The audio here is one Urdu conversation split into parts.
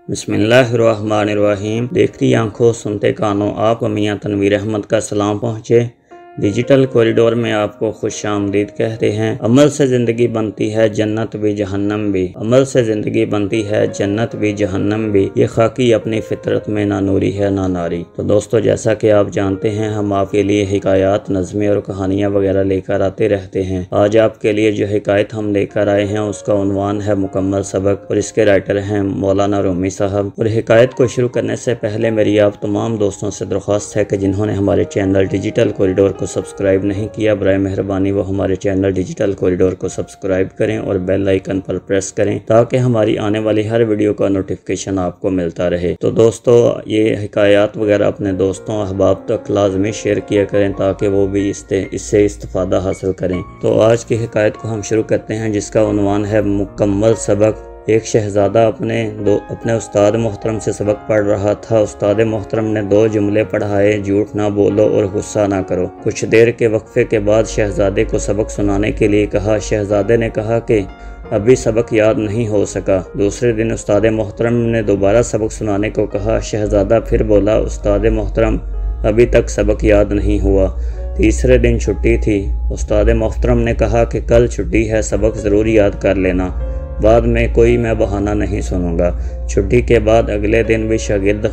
بسم اللہ الرحمن الرحیم۔ دیکھتی آنکھوں سنتے کانوں آپ کو میاں تنویر احمد کا سلام پہنچے۔ ڈیجیٹل کوریڈور میں آپ کو خوش آمدید کہتے ہیں۔ عمل سے زندگی بنتی ہے جنت بھی جہنم بھی، عمل سے زندگی بنتی ہے جنت بھی جہنم بھی، یہ خاکی اپنی فطرت میں نہ نوری ہے نہ ناری۔ تو دوستو، جیسا کہ آپ جانتے ہیں ہم آپ کے لیے حکایات، نظمیں اور کہانیاں وغیرہ لے کر آتے رہتے ہیں۔ آج آپ کے لیے جو حکایت ہم لے کر آئے ہیں اس کا عنوان ہے مکمل سبق، اور اس کے رائٹر ہیں مولانا رومی صاحب۔ اور حکایت کو شروع کرنے سے پہلے میری آپ تمام دوستوں سے درخواست ہے کہ جنہوں نے ہمارے چینل ڈیجیٹل کوریڈور کو سبسکرائب نہیں کیا، برائے مہربانی وہ ہمارے چینل ڈیجیٹل کوریڈور کو سبسکرائب کریں اور بیل آئیکن پر پریس کریں تاکہ ہماری آنے والی ہر ویڈیو کا نوٹیفیکیشن آپ کو ملتا رہے۔ تو دوستو، یہ حکایات وغیرہ اپنے دوستوں احباب تک لازمی شیئر کیا کریں تاکہ وہ بھی اس سے استفادہ حاصل کریں۔ تو آج کی حکایت کو ہم شروع کرتے ہیں جس کا عنوان ہے مکمل سبق۔ ایک شہزادہ اپنے استاد محترم سے سبق پڑھ رہا تھا۔ استاد محترم نے 2 جملے پڑھائے: جھوٹ نہ بولو اور غصہ نہ کرو۔ کچھ دیر کے وقفے کے بعد شہزادے کو سبق سنانے کے لیے کہا۔ شہزادے نے کہا کہ ابھی سبق یاد نہیں ہو سکا۔ دوسرے دن استاد محترم نے دوبارہ سبق سنانے کو کہا۔ شہزادہ پھر بولا، استاد محترم ابھی تک سبق یاد نہیں ہوا۔ تیسرے دن چھٹی تھی۔ استاد محترم نے کہا کہ کل چھٹی ہے، سبق ضرور یاد کر لینا، بعد میں کوئی میں بہانہ نہیں سنوں گا۔ چھٹی کے بعد اگلے دن بھی شاگرد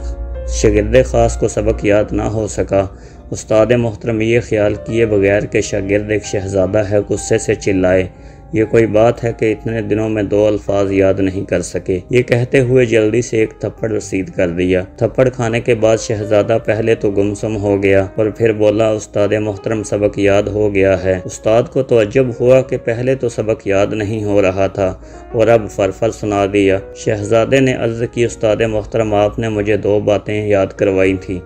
خاص کو سبق یاد نہ ہو سکا۔ استاد محترم یہ خیال کیے بغیر کہ شاگرد ایک شہزادہ ہے، غصے سے چلائے، یہ کوئی بات ہے کہ اتنے دنوں میں 2 الفاظ یاد نہیں کر سکے۔ یہ کہتے ہوئے جلدی سے ایک تھپڑ رسید کر دیا۔ تھپڑ کھانے کے بعد شہزادہ پہلے تو گمسم ہو گیا اور پھر بولا، استاد محترم سبق یاد ہو گیا ہے۔ استاد کو تعجب ہوا کہ پہلے تو سبق یاد نہیں ہو رہا تھا اور اب فرفر سنا دیا۔ شہزادے نے عرض کی، استاد محترم آپ نے مجھے 2 باتیں یاد کروائی تھیں،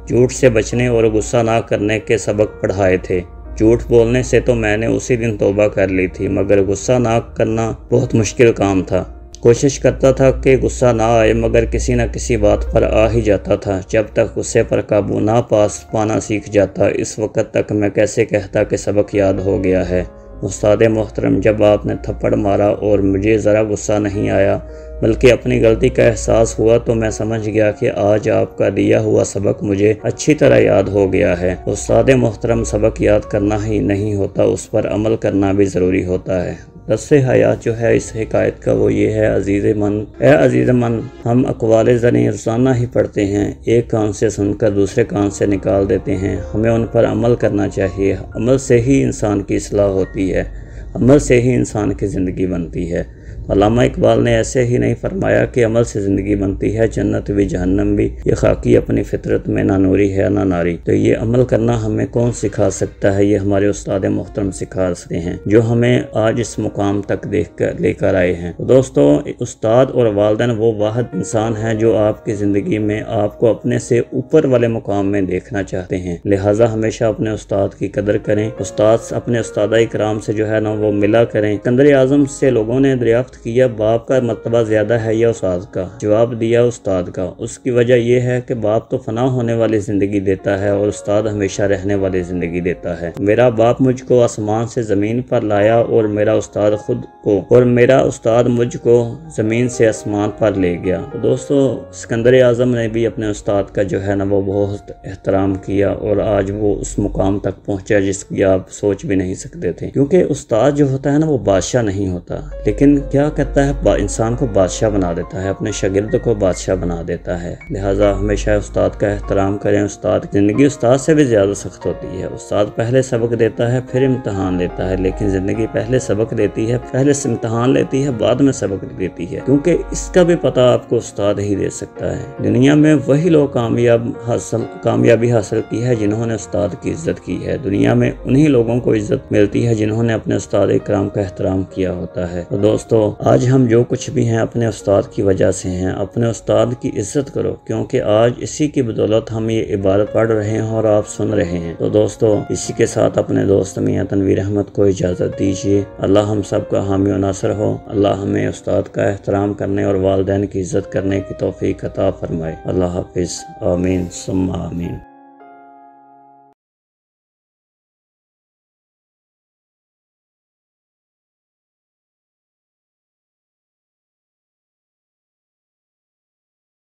جھوٹ سے بچنے اور غصہ نہ کرنے کے سبق پڑھائے تھے۔ جھوٹ بولنے سے تو میں نے اسی دن توبہ کر لی تھی، مگر غصہ نہ کرنا بہت مشکل کام تھا۔ کوشش کرتا تھا کہ غصہ نہ آئے، مگر کسی نہ کسی بات پر آ ہی جاتا تھا۔ جب تک غصے پر قابو نہ پانا سیکھ جاتا، اس وقت تک میں کیسے کہتا کہ سبق یاد ہو گیا ہے۔ استاد محترم، جب آپ نے تھپڑ مارا اور مجھے ذرا غصہ نہیں آیا بلکہ اپنی غلطی کا احساس ہوا تو میں سمجھ گیا کہ آج آپ کا دیا ہوا سبق مجھے اچھی طرح یاد ہو گیا ہے۔ استاد محترم، سبق یاد کرنا ہی نہیں ہوتا، اس پر عمل کرنا بھی ضروری ہوتا ہے۔ درس حیات جو ہے اس حکایت کا وہ یہ ہے: اے عزیز من، ہم اقوال زنی روزانہ ہی پڑھتے ہیں، ایک کان سے سن کر دوسرے کان سے نکال دیتے ہیں، ہمیں ان پر عمل کرنا چاہیے۔ عمل سے ہی انسان کی اصلاح ہوتی ہے، عمل سے ہی انسان کی زندگی بنتی ہے۔ علامہ اقبال نے ایسے ہی نہیں فرمایا کہ عمل سے زندگی بنتی ہے جنت بھی جہنم بھی، یہ خاکی اپنی فطرت میں نہ نوری ہے نہ ناری۔ تو یہ عمل کرنا ہمیں کون سکھا سکتا ہے؟ یہ ہمارے استاد محترم سکھا سکتے ہیں جو ہمیں آج اس مقام تک لے کر آئے ہیں۔ دوستو، استاد اور والدین وہ واحد انسان ہیں جو آپ کی زندگی میں آپ کو اپنے سے اوپر والے مقام میں دیکھنا چاہتے ہیں، لہٰذا ہمیشہ اپنے استاد کی قدر کریں۔ اپنے استادہ اکرام سے جو ہے نا وہ ملا کریں۔ سکندر اعظم سے لوگوں نے دریافت کیا، باپ کا مرتبہ زیادہ ہے یا استاد کا؟ جواب دیا، استاد کا۔ اس کی وجہ یہ ہے کہ باپ تو فنا ہونے والی زندگی دیتا ہے اور استاد ہمیشہ رہنے والی زندگی دیتا ہے۔ میرا باپ مجھ کو آسمان سے زمین پر لایا اور میرا استاد مجھ کو زمین سے آسمان پر لے گیا۔ تو دوستو، سکندر اعظم نے بھی اپنے استاد کا جو ہے نا وہ بہت احترام کیا اور آج وہ اس مقام تک پہنچا جس کی آپ سوچ بھی نہیں سکتے تھے، کیونکہ استاد جو ہوتا ہے نا وہ بادشاہ نہیں ہوتا، لیکن کیا کرتا ہے؟ انسان کو بادشاہ بنا دیتا ہے، اپنے شاگرد کو بادشاہ بنا دیتا ہے۔ لہٰذا ہمیشہ استاد کا احترام کریں۔ زندگی استاد سے بھی زیادہ سخت ہوتی ہے۔ استاد پہلے سبق دیتا ہے پھر امتحان لیتا ہے، لیکن زندگی پہلے سبق دیتی ہے، پہلے سے امتحان لیتی ہے، بعد میں سبق دیتی ہے، کیونکہ اس کا بھی پتہ آپ کو استاد ہی دے سکتا ہے۔ دنیا میں وہی لوگ کامیابی حاصل کی ہے جنہوں نے استاد کی عزت کی ہے۔ دنیا میں انہی لوگوں کو عزت ملتی ہے جنہوں نے اپنے استاد اکرام کا احترام کیا ہوتا ہے۔ تو دوستو، آج ہم جو کچھ بھی ہیں اپنے استاد کی وجہ سے ہیں۔ اپنے استاد کی عزت کرو، کیونکہ آج اسی کی بدولت ہم یہ عبارت پڑھ رہے ہیں اور آپ سن رہے ہیں۔ تو دوستو، اسی کے ساتھ اپنے دوست میاں تنویر احمد کو اجازت دیجیے۔ اللہ ہم سب کا حامی و ناصر ہو۔ اللہ ہمیں استاد کا احترام کرنے اور والدین کی عزت کرنے کی توفیق عطا فرمائے۔ اللہ حافظ۔ آمین ثم آمین۔